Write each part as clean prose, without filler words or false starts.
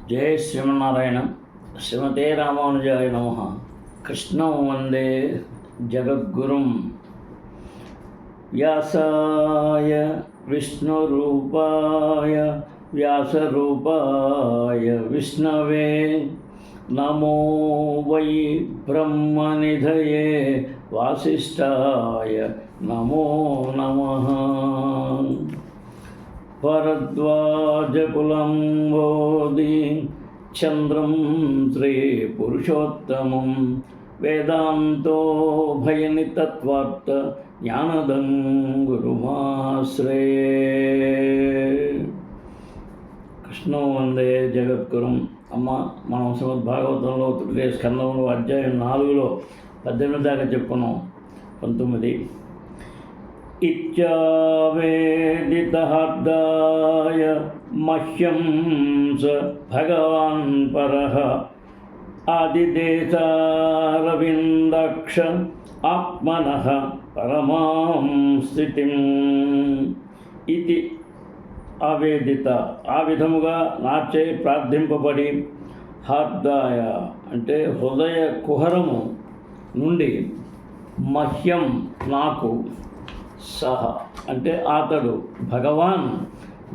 జయ శ్రీమన్నారాయణ. శ్రీమతే రామానుజాయ నమః. కృష్ణం వందే జగద్గురుం. వ్యాసాయ విష్ణురూపాయ వ్యాసరూపాయ విష్ణవే నమో వై బ్రహ్మనిధయే వాసిష్ఠాయ నమో నమః. భరద్వాజకులం వోది చంద్రం శ్రీ పురుషోత్తమం వేదాంతో భయనితత్వార్థ జ్ఞానదం గురుమాశ్రయే. కృష్ణం వందే జగద్గురుం. అమ్మ, మనం శ్రీమద్భాగవతంలో తృతీయ స్కందంలో అధ్యాయం 4లో 18 దాకా చెప్పుకున్నాం. 19 ఇత్యావేదితహార్దాయ మహ్యం స భగవాన్ పరః ఆదిదేశారవిందాక్ష ఆత్మనః పరమాం స్థితిం. ఇది ఆవేదిత, ఆ విధముగా నాచే ప్రార్థింపబడి, హార్దాయ అంటే హృదయ కుహరము నుండి, మహ్యం నాకు, సహ అంటే అతడు, భగవాన్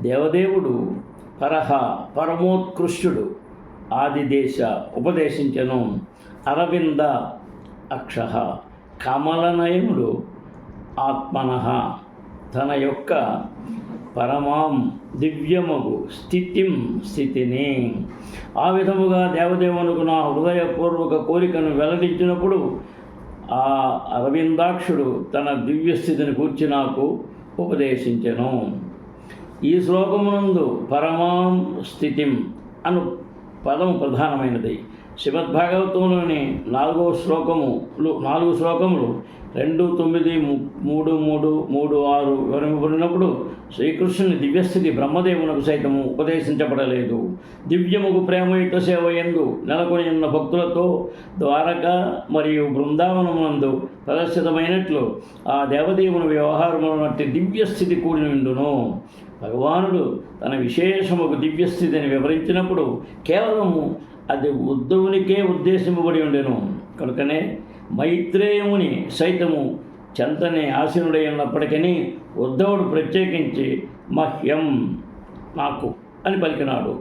దేవదేవుడు, పరహ పరమోత్కృష్టుడు, ఆదిదేశ ఉపదేశించను, అరవింద అక్ష కమలనయనుడు, ఆత్మనః తన యొక్క పరమాం దివ్యమగు స్థితిని. ఆ విధముగా దేవదేవునికి నా హృదయపూర్వక కోరికను వెల్లడించినప్పుడు ఆ అరవిందాక్షుడు తన దివ్యస్థితిని కూర్చి నాకు ఉపదేశించెను. ఈ శ్లోకమునందు పరమాం స్థితిం అను పదము ప్రధానమైనది. శ్రీమద్భాగవతంలోని 4 శ్లోకములు 2, 9, 3, 3, 6 వివరింపబడినప్పుడు శ్రీకృష్ణుని దివ్యస్థితి బ్రహ్మదేవునకు సైతము ఉపదేశించబడలేదు. దివ్యముగు ప్రేమయుత సేవ యందు నెలకొని ఉన్న భక్తులతో ద్వారక మరియు బృందావనమునందు ప్రదర్శితమైనట్లు ఆ దేవదేవుని వ్యవహారముల వంటి దివ్యస్థితి కూడి ఉండును. భగవానుడు తన విశేషముకు దివ్యస్థితిని వివరించినప్పుడు కేవలము అది ఉద్ధవునికే ఉద్దేశింపబడి ఉండెను. కనుకనే మైత్రేయముని సైతము చెంతనే ఆసీనుడై ఉన్నప్పటికీ ఉద్ధవుడు ప్రత్యేకించి మహ్యం నాకు అని పలికినాడు.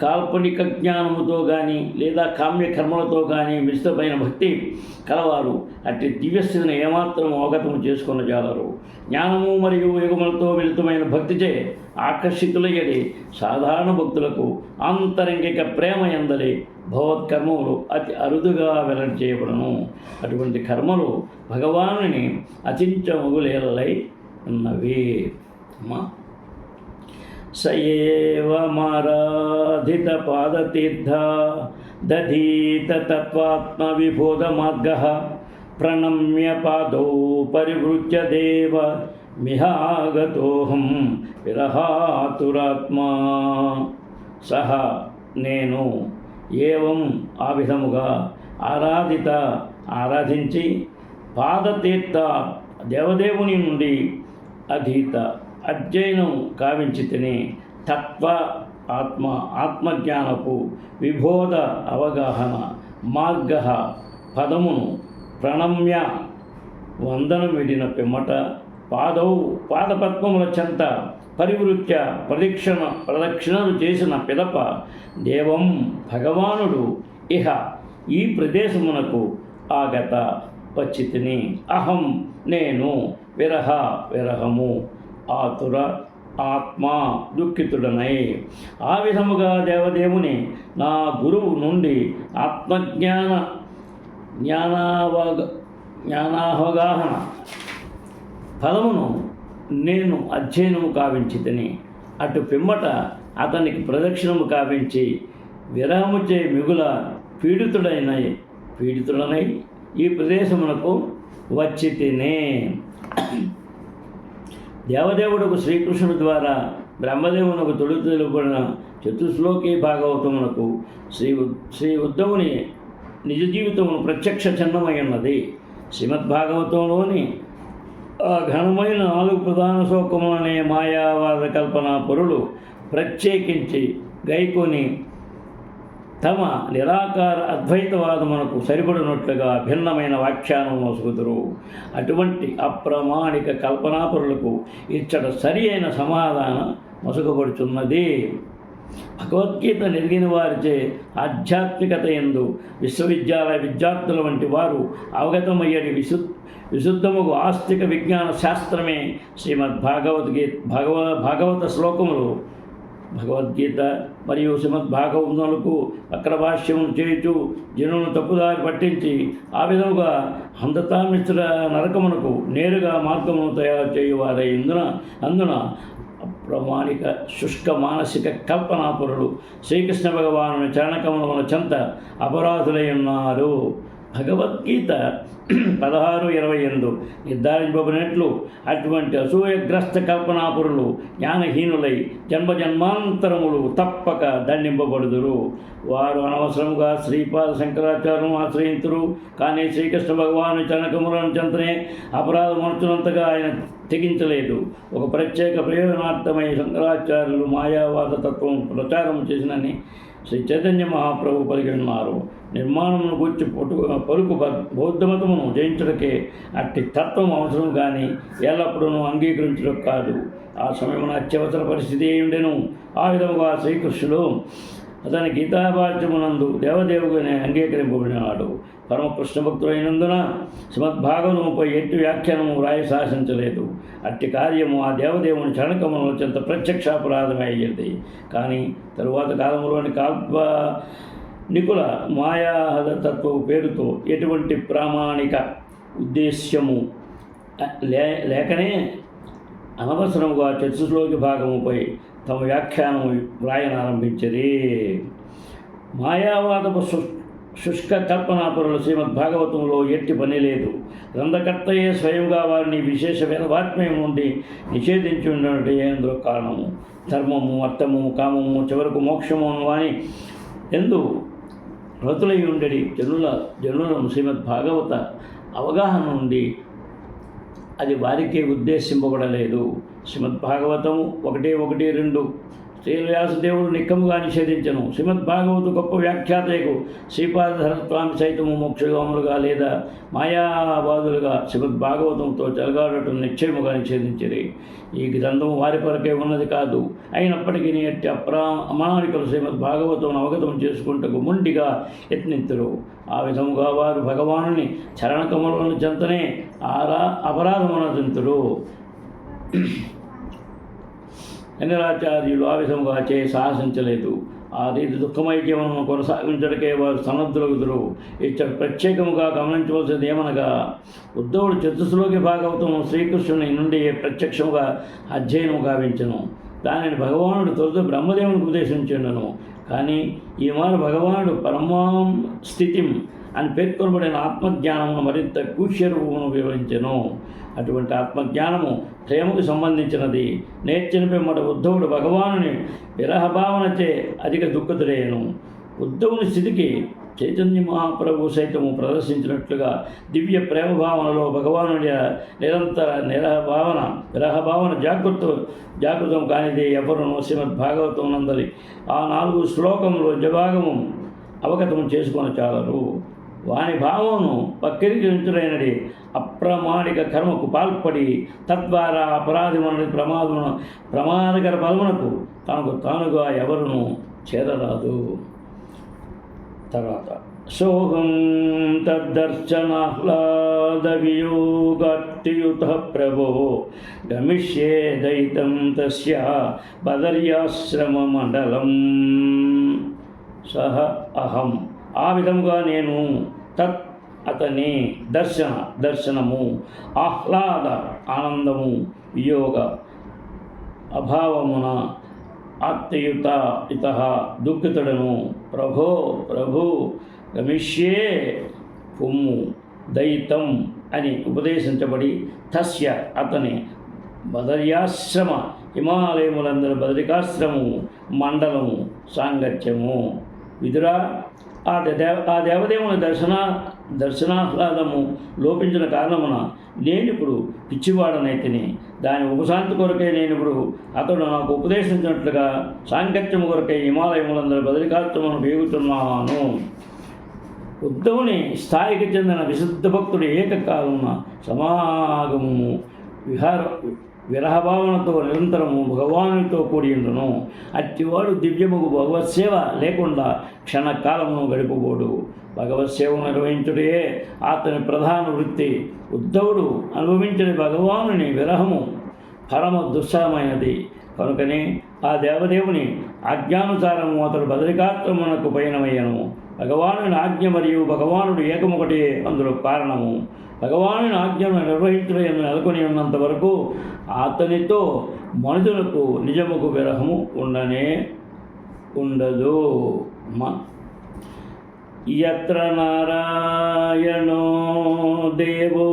కాల్పనిక జ్ఞానముతో కానీ లేదా కామ్యకర్మలతో కానీ మిశ్రమైన భక్తి కలవారు అట్టి దివ్యస్థితిని ఏమాత్రం అవగతము చేసుకున్న జాలరు. జ్ఞానము మరియు యుగములతో మిళితమైన భక్తిచే ఆకర్షితులయ్యడి సాధారణ భక్తులకు ఆంతరంగిక ప్రేమ ఎందలి భగవత్కర్మములు అతి అరుదుగా వెల్లడి చేయబడును. అటువంటి కర్మలు భగవానుని అచించముగులేలై ఉన్నవి. సయేవమారాధిత పాదతీర్థ దధీత తత్వాత్మ విబోధ మార్గ ప్రణమ్య పాదౌ పరివృత్య దేవ మిహాగతోహం విరహాతురాత్మా. సహ నేను, ఏవం ఆ విధముగా, ఆరాధించి, పాదతీర్థ దేవదేవుని నుండి అధీత అధ్యయనం కావించి తిని, తత్వ ఆత్మజ్ఞానపు విబోధ అవగాహన మార్గ పదమును ప్రణమ్య వందనం విడిన పిమ్మట పాదపద్మముల చెంత పరివృత్య ప్రదక్షిణలు చేసిన పిదప దేవం భగవానుడు ఇహ ఈ ప్రదేశమునకు ఆగత వచ్చి తిని, అహం నేను, విరహము ఆతుర ఆత్మ దుఃఖితుడనై. ఆ విధముగా దేవదేవుని నా గురువు నుండి జ్ఞానావగాహన ఫలమును నేను అధ్యయనము కావించి తిని, అటు పిమ్మట అతనికి ప్రదక్షిణము కావించి విరహముచే మిగుల పీడితుడనై ఈ ప్రదేశమునకు వచ్చి తినే. దేవదేవుడుకు శ్రీకృష్ణుడి ద్వారా బ్రహ్మదేవునకు తెలుపబడిన చతుశ్లోకి భాగవతమునకు శ్రీ ఉద్ధవుని నిజ జీవితమును ప్రత్యక్ష చిహ్నమై ఉన్నది. శ్రీమద్భాగవతంలోని ఆ ఘనమైన 4 ప్రధాన శ్లోకములనే మాయావాద కల్పన పొరులు ప్రత్యేకించి గైకొని తమ నిరాకార అద్వైతవాదమునకు సరిపడినట్లుగా భిన్నమైన వ్యాఖ్యానం మోసుకుదురు. అటువంటి అప్రమాణిక కల్పనాపరులకు ఇచ్చట సరి అయిన సమాధానం మసుకబడుచున్నది. భగవద్గీత నెరిగిన వారిచే ఆధ్యాత్మికత యందు విశ్వవిద్యాలయ విద్యార్థుల వంటి వారు అవగతమయ్యేది విశుద్ధముగు ఆస్తిక విజ్ఞాన శాస్త్రమే భాగవత శ్లోకములు భగవద్గీత మరియు శ్రీమద్భాగవతములకు వక్రభాష్యము చేయుచు జనులను తప్పుదారి పట్టించి ఆ విధముగా హంతతామిశ్ర నరకమునకు నేరుగా మార్గమును తయారు చేయువారై అందున అప్రమాణిక శుష్క మానసిక కల్పనాపురులు శ్రీకృష్ణ భగవాను చరణకములముల చెంత అపరాధులై ఉన్నారు. భగవద్గీత 16:28 నిర్ధారింపబడినట్లు అటువంటి అసూయగ్రస్త కల్పనాపురులు జ్ఞానహీనులై జన్మజన్మాంతరములు తప్పక దండింపబడుదురు. వారు అనవసరముగా శ్రీపాద శంకరాచార్యులను ఆశ్రయింతురు. కానీ శ్రీకృష్ణ భగవాను చరణకములను చెంతనే అపరాధమనుచున్నంతగా ఆయన తెగించలేదు. ఒక ప్రత్యేక ప్రయోజనార్థమై శంకరాచార్యులు మాయావాద తత్వం ప్రచారం చేసినని శ్రీ చైతన్య మహాప్రభు పలికి ఉన్నారు. నిర్మాణమును గూర్చి పలుకు బౌద్ధమతమును జయించడకే అట్టి తత్వం అవసరం కానీ ఎల్లప్పుడూ అంగీకరించడం కాదు. ఆ సమయమున అత్యవసర పరిస్థితి ఉండెను. ఆ విధముగా శ్రీకృష్ణుడు అతని గీతాభాష్యమునందు దేవదేవుగానే అంగీకరింపబడినాడు. పరమకృష్ణ భక్తులైనందున శ్రీమద్భాగవతముపై ఎట్టి వ్యాఖ్యానము వ్రాయి శాసించలేదు. అట్టి కార్యము ఆ దేవదేవుని చరణకముల చెంత ప్రత్యక్షాపరాధమే అయ్యింది. కానీ తరువాత కాలంలోని నికుల మాయాహతత్వపు పేరుతో ఎటువంటి ప్రామాణిక ఉద్దేశ్యము లేకనే అనవసరముగా చతుశ్లోకి భాగముపై తమ వ్యాఖ్యానము వ్రాయనారంభించరి. మాయావాదపు శుష్క కల్పనాపరులు శ్రీమద్భాగవతంలో ఎట్టి పని లేదు. గ్రంథకర్తయే స్వయంగా వారిని విశేష వేదవాత్మ్యం నుండి నిషేధించి ఉండటం ఏందో కారణము. ధర్మము, అర్థము, కామము, చివరకు మోక్షము అని ఎందు రతులై ఉండడి జనులను శ్రీమద్భాగవత అవగాహన నుండి అది వారికే ఉద్దేశింపబడలేదు. శ్రీమద్భాగవతము 1:1-2 శ్రీవ్యాసదేవుడు నిక్కముగా నిషేధించను. శ్రీమద్భాగవతు గొప్ప వ్యాఖ్యాతకు శ్రీపాదస్వామి సైతము మోక్షగాములుగా లేదా మాయావాదులుగా శ్రీమద్భాగవతంతో చెలగాడటం నిశ్చయముగా నిషేధించిరి. ఈ గ్రంథము వారి కొరకే ఉన్నది కాదు. అయినప్పటికీ అట్టి అమానికులు శ్రీమద్భాగవతం అవగతం చేసుకుంటకు ముండిగా యత్నింతురు. ఆ విధముగా వారు భగవానుని చరణకములను చెంతనే అపరాధమునంతురు. శంకరాచార్యులు ఆ విధముగా సాహసించలేదు. ఆ రీతి దుఃఖమయ జీవనము కొనసాగించడకే వారు సన్నద్ధులగుదురు. ఇక్కడ ప్రత్యేకముగా గమనించవలసింది ఏమనగా ఉద్ధవుడు చతుశ్లోకి భాగవతము శ్రీకృష్ణుని నుండి ప్రత్యక్షముగా అధ్యయనము గావించను. దానిని భగవానుడు తొలుత బ్రహ్మదేవునికి ఉపదేశించుండను. కానీ ఈ మారు భగవానుడు పరమాం స్థితిం అని పేర్కొనబడిన ఆత్మజ్ఞానమును మరింత కూష్యరూపమును వివరించెను. అటువంటి ఆత్మజ్ఞానము ప్రేమకు సంబంధించినది. నేర్చిన పిమ్మట ఉద్ధవుడు భగవానుని విరహభావనచే అధిక దుఃఖితుడయ్యను. ఉద్ధవుని స్థితికి చైతన్య మహాప్రభు సైతము ప్రదర్శించినట్లుగా దివ్య ప్రేమ భావనలో భగవానుడి నిరంతర విరహభావన జాగృతం కానిదే ఎవరునూ శ్రీమద్భాగవతం నందలి ఆ 4 శ్లోకములు జభాగము అవగతము చేసుకొని చాలరు. వాని భావమును వక్రీకరించుడైనది అప్రమాణిక కర్మకు పాల్పడి తద్వారా ప్రమాదకర బలమునకు తనకు తానుగా ఎవరును చేరరాదు. తర్వాత సోహం తద్దర్శనాహ్లాదవియోగత్యుత ప్రభో గమిష్యే దైతం తస్య బదర్యాశ్రమ మండలం సహ అహం. ఆ విధముగా నేను అతని దర్శనము ఆహ్లాద ఆనందము వియోగ అభావమున ఆత్మయుత దుఃఖితుడను ప్రభు గమిష్యే పొమ్ము దయితం అని ఉపదేశించబడి తస్య అతని బదర్యాశ్రమ హిమాలయములందరూ బదరికాశ్రమము మండలము సాంగత్యము. విదురా ఆ దేవదేవుని దర్శనాహ్లాదము లోపించిన కారణమున నేనిప్పుడు పిచ్చివాడనైతిని. దాని ఉపశాంతి కొరకై నేనిప్పుడు అతడు నాకు ఉపదేశించినట్లుగా సాంగత్యము కొరకై హిమాలయములందరూ బదరికాశ్రమను వేగుతున్నాను. ఉద్ధవుని స్థాయికి చెందిన విశుద్ధ భక్తుడు ఏకకాలమున సమాగము విరహభావనతో నిరంతరము భగవానునితో కూడి ఉండును. అట్టివాడు దివ్యముగు భగవత్సేవ లేకుండా క్షణకాలమును గడిపబోడు. భగవత్సేవ నిర్వహించుటే అతని ప్రధాన వృత్తి. ఉద్ధవుడు అనుభవించిన భగవానుని విరహము పరమ దుస్సహమైనది. కనుకనే ఆ దేవదేవుని ఆజ్ఞానుసారము అతడు బదరికాశ్రమునకు పయనమయ్యను. భగవానుని ఆజ్ఞ మరియు భగవానుడు ఏకమొకటే అందులో కారణము. భగవానుని ఆజ్ఞను నిర్వహించడం నెలకొని ఉన్నంత వరకు అతనితో మనుషులకు నిజముకు విరహము ఉండదు. యత్ర నారాయణో దేవో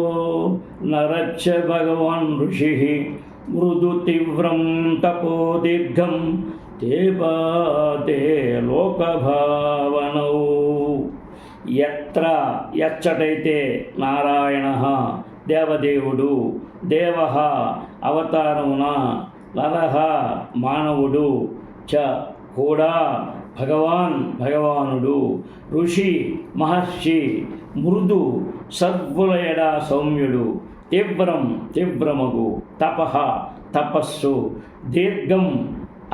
నరచ్చ భగవాన్ ఋషి మృదు తీవ్రం తపో దీర్ఘం తేపాతే లోకభావనౌ. ఎచ్చటైతే నారాయణ దేవదేవుడు, దేవ అవతారమున, నరహ మానవుడు, చ కూడా భగవానుడు, ఋషి మహర్షి, మృదు సద్గులయడ సౌమ్యుడు, తీవ్రమగు తపస్సు, దీర్ఘం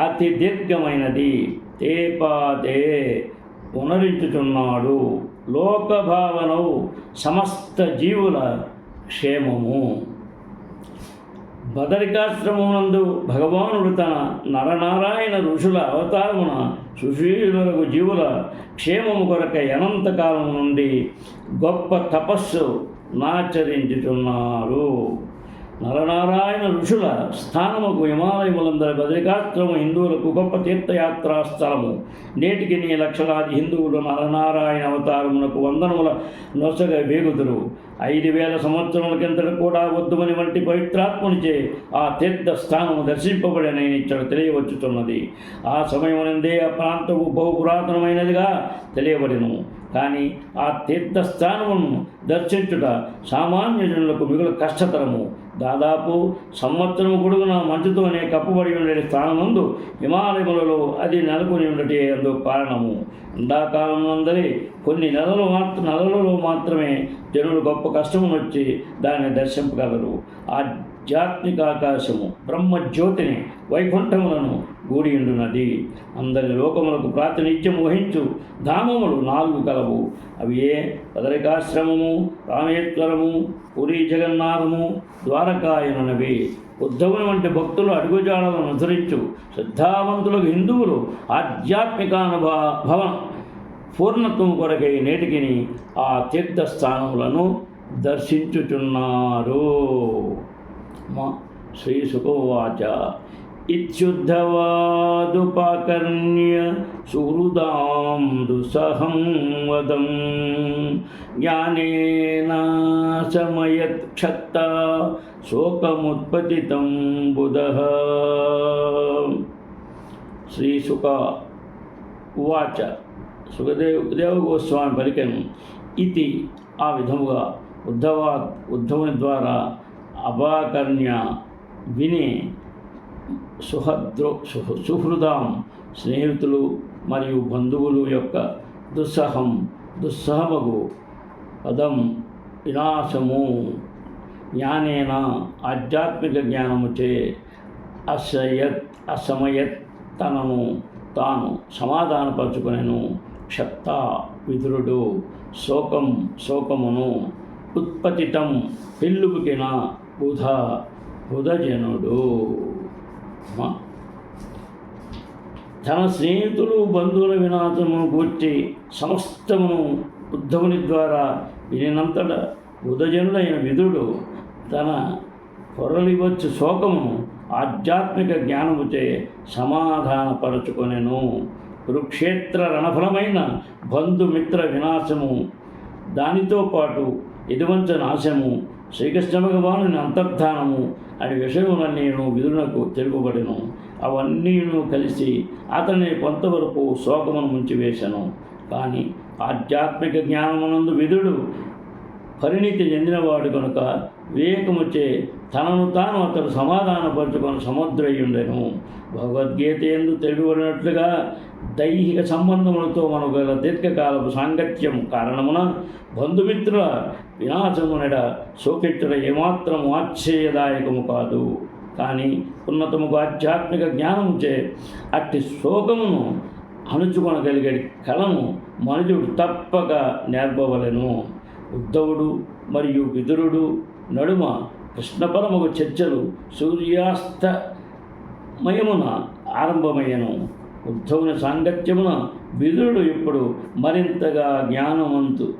అతి దీర్ఘమైనది, తేపాతే పునరించుచున్నాడు, లోకభావనవు సమస్త జీవుల క్షేమము. బదరికాశ్రమమునందు భగవానుడు తన నరనారాయణ ఋషుల అవతారమున సుశీలులకు జీవుల క్షేమము కొరకై అనంతకాలము నుండి గొప్ప తపస్సు నాచరించుచున్నారు. నరనారాయణ ఋషుల స్థానముకు హిమాలయములందరి బదరికాశ్రమము హిందువులకు గొప్ప తీర్థయాత్రా స్థలము. నేటికి లక్షలాది హిందువులు నరనారాయణ అవతారమునకు వందనముల నొసగ వేగుదురు. 5000 సంవత్సరముల కిందట కూడా ఉద్ధవుని వంటి పవిత్రాత్మునిచే ఆ తీర్థ స్థానము దర్శింపబడినని ఇక్కడ తెలియవచ్చుతున్నది. ఆ సమయమునందే ఆ ప్రాంతము బహు పురాతనమైనదిగా తెలియబడిను. కానీ ఆ తీర్థస్థానమును దర్శించుట సామాన్య జనులకు మిగులు కష్టతరము. దాదాపు సంవత్సరం పొడుగున మంచుతోనే కప్పబడి ఉండే స్థానమందు హిమాలయములలో అది నెలకొని ఉండటే అందుకు కారణము. ఎండాకాలం నందరి కొన్ని నెలలలో మాత్రమే జనులు గొప్ప కష్టమునొచ్చి దాన్ని దర్శింపగలరు. ఆధ్యాత్మిక ఆకాశము బ్రహ్మజ్యోతిని వైకుంఠములను గూడియుండున్నది. అందరి లోకములకు ప్రాతినిధ్యం వహించు ధామములు 4 కలవు. అవి బదరికాశ్రమము, రామేశ్వరము, పూరీ జగన్నాథము, ద్వారకాయనునవి. ఉద్ధవుని వంటి భక్తులు అడుగుజాడలను అనుసరించు శ్రద్ధావంతులకు హిందువులు ఆధ్యాత్మికానుభవ పూర్ణత్వం కొరకై నేటికి ఆ తీర్థస్థానములను దర్శించుచున్నారు. శ్రీ సుఖోవాచ ఇత్యుద్ధవాదుపకర్ణ్య సుహృదాం దుస్సహం వదం జ్ఞానేన సమయత్ క్షత్త శోకముత్పతితం బుధః. శ్రీ సుఖ ఉవాచ సుఖదేవ గోస్వామి పలికెను. ఇది ఆ విధముగా ఉద్ధవుని ద్వారా అపాకర్ణ్య విని సుహృదాం స్నేహితులు మరియు బంధువులు యొక్క దుస్సహమగు పదం వినాశము జ్ఞానేన ఆధ్యాత్మిక జ్ఞానముచే అసమయత్ తనను తాను సమాధానపరచుకొనెను. క్షత్త విదురుడు శోకమును ఉత్పతితం పెళ్ళుబుకిన బుధజనుడు. తన స్నేహితులు బంధువుల వినాశమును గూర్చి సమస్తమును ఉద్ధవుని ద్వారా వినినంతట బుధజనుడైన విదురుడు తన పొరలివచ్చు శోకమును ఆధ్యాత్మిక జ్ఞానముచే సమాధానపరచుకొనెను. కురుక్షేత్ర రణఫలమైన బంధుమిత్ర వినాశము, దానితో పాటు యదువంశ నాశము, శ్రీకృష్ణ భగవానుని అంతర్ధానము అనే విషయములన్నీ విదురునకు తెలుపబడెను. అవన్నీ కలిసి అతన్ని కొంతవరకు శోకమును ముంచివేశాను. కానీ ఆధ్యాత్మిక జ్ఞానమునందు విదుడు పరిణితి చెందినవాడు కనుక వివేకముచే తనను తాను అతడు సమాధానపరుచుకొని సముద్రయ్యుండెను. భగవద్గీత యందు తెలుపబడినట్లుగా దైహిక సంబంధములతో మనకు గల దీర్ఘకాలపు సాంగత్యం కారణమున బంధుమిత్రుల వినాశమునడ శోకెట్టుట ఏమాత్రము ఆశ్చర్యదాయకము కాదు. కానీ ఉన్నతముకు ఆధ్యాత్మిక జ్ఞానముచే అట్టి శోకమును అణుచుకొనగలిగే కళను మనుజుడు తప్పక నేర్పవలెను. ఉద్ధవుడు మరియు విదురుడు నడుమ కృష్ణపరమకు చర్చలు సూర్యాస్తమయమున ఆరంభమయ్యను. ఉద్ధవుని సాంగత్యమున విదురుడు ఇప్పుడు మరింతగా జ్ఞానవంతు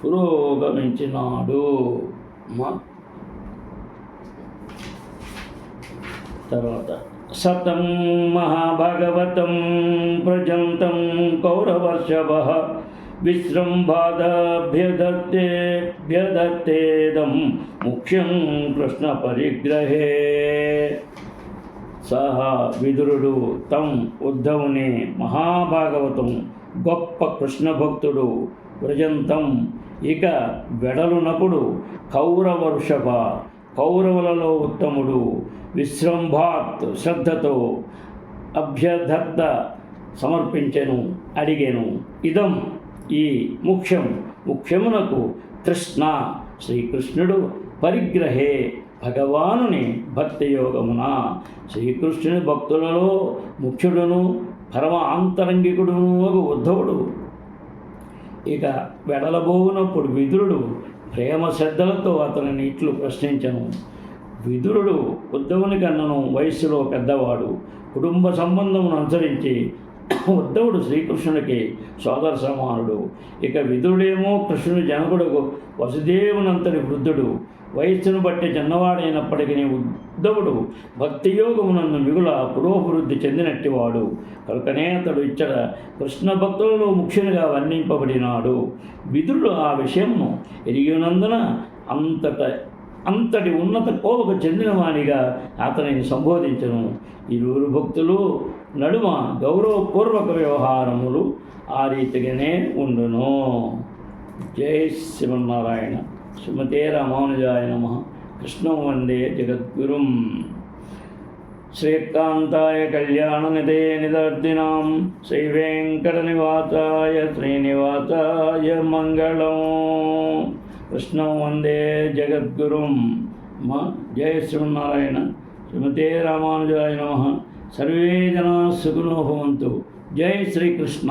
పురోగమించినాడు. తర్వాత సతం మహాభాగవతం ప్రజంతం కౌరవర్షభః విజృంభాదభ్యదత్తేదం ముఖ్యం కృష్ణ పరిగ్రహే. సహ విదురుడు తం ఉద్ధవుని మహాభాగవతం గొప్ప కృష్ణ భక్తుడు వ్రజంతం ఇక వెడలునప్పుడు కౌరవర్షభ కౌరవులలో ఉత్తముడు విశ్రంభాత్ శ్రద్ధతో అభ్యర్థ సమర్పించెను అడిగెను. ఇదం ఈ ముఖ్యమునకు కృష్ణ శ్రీకృష్ణుడు పరిగ్రహే భగవానుని భక్తి యోగమున. శ్రీకృష్ణుని భక్తులలో ముఖ్యుడును పరమ ఆంతరంగికుడును ఒక ఉద్ధవుడు ఇక వెడలబోనప్పుడు విదురుడు ప్రేమ శ్రద్ధలతో అతనిని ఇట్లు ప్రశ్నించను. విదురుడు ఉద్ధవుని కన్నను వయస్సులో పెద్దవాడు. కుటుంబ సంబంధమును అనుసరించి ఉద్ధవుడు శ్రీకృష్ణునికి సోదర సమానుడు. ఇక విదురుడేమో కృష్ణుని జనకుడు వసుదేవునంతటి వృద్ధుడు. వయస్సును బట్టి చిన్నవాడైనప్పటికీ ఉద్ధవుడు భక్తియోగమునందు మిగుల పురోభివృద్ధి చెందినట్టివాడు కనుకనే అతడు ఇచ్చట కృష్ణ భక్తులలో ముఖ్యునిగా వర్ణింపబడినాడు. విదురుడు ఆ విషయమును ఎరిగినందున అంతటి ఉన్నత కోవకు చెందినవానిగా అతనిని సంబోధించను. ఇరువురు భక్తులు నడుమ గౌరవపూర్వక వ్యవహారములు ఆ రీతిగానే ఉండును. జై శ్రీమన్నారాయణ. శ్రీమతే రామానుజాయ నమః. కృష్ణం వందే జగద్గురుం. శ్రీకాంతాయ కళ్యాణనిధే నిదర్దినాం శ్రీవేంకటనివాసాయ శ్రీనివాసాయ మంగళం. కృష్ణం వందే జగద్గురుం. జయ శ్రీమన్నారాయణ. శ్రీమతే రామానుజాయ నమః. సర్వే జనా సుఖినో భవంతు. జై శ్రీకృష్ణ.